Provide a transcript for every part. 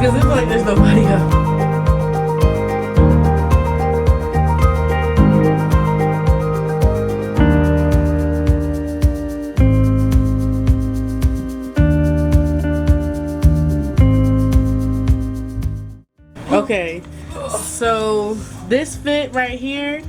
Because I feel like there's nobody up. Okay, so this fit right here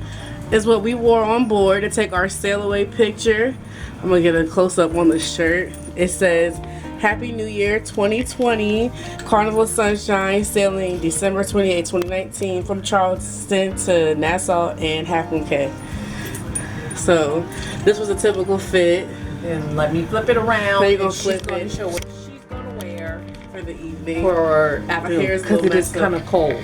is what we wore on board to take our sail away picture. I'm gonna get a close up on the shirt. It says, Happy New Year 2020, Carnival Sunshine, sailing December 28, 2019 from Charleston to Nassau and Half Moon Cay. So this was a typical fit. And let me flip it around. Now you're gonna flip it. Show what she's gonna wear For the evening. for afternoon because it is kind of cold.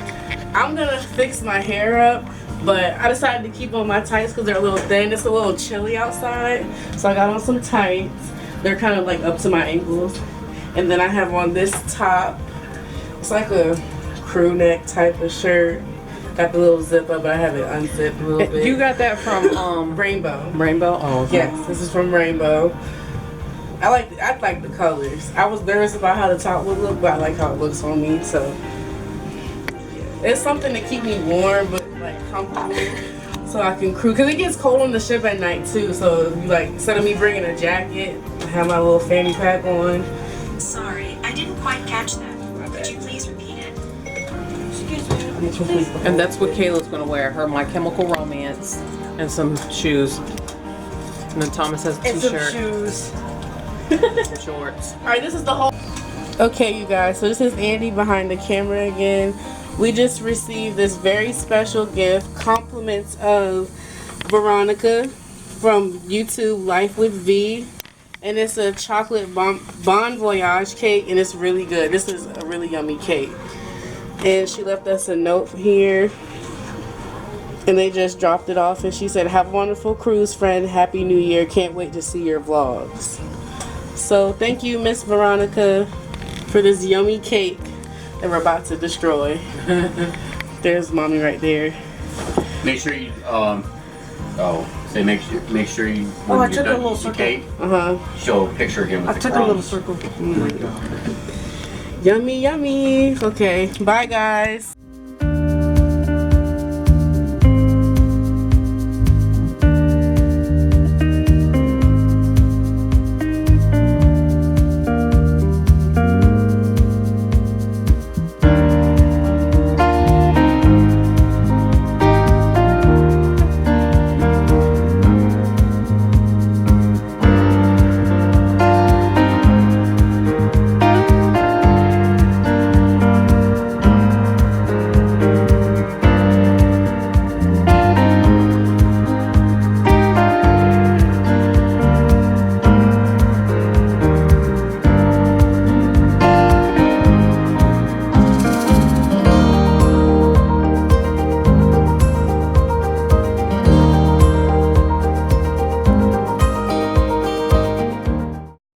I'm gonna fix my hair up, but I decided to keep on my tights because they're a little thin. It's a little chilly outside, so I got on some tights. They're kind of like up to my ankles, and then I have on this top. It's like a crew neck type of shirt. Got the little zip up, but I have it unzipped a little bit. You got that from Rainbow. Rainbow? Oh, okay. Yes, this is from Rainbow. I like the colors. I was nervous about how the top would look, but I like how it looks on me. So yeah. It's something to keep me warm, but like comfortable, so I can crew. Cause it gets cold on the ship at night too. So if you like, instead of me bringing a jacket, I have my little fanny pack on. Sorry, I didn't quite catch that. Could you please repeat it? Excuse me. And that's what Kayla's gonna wear. Her My Chemical Romance and some shoes. And then Thomas has a And some t-shirt, shoes. some shorts. All right, this is the whole. Okay, you guys. So this is Andy behind the camera again. We just received this very special gift, compliments of Veronica from YouTube Life with V, and it's a chocolate bon voyage cake, and it's really good. This is a really yummy cake, and she left us a note here, and they just dropped it off, and she said, "Have a wonderful cruise, friend. Happy New Year. Can't wait to see your vlogs." So thank you, Miss Veronica, for this yummy cake that we're about to destroy. There's mommy right there. Make sure you make sure you when I you're took a done little eating the circle. cake, show a picture again with I the took a little crumbs. circle. Yummy, yummy. Okay, bye guys.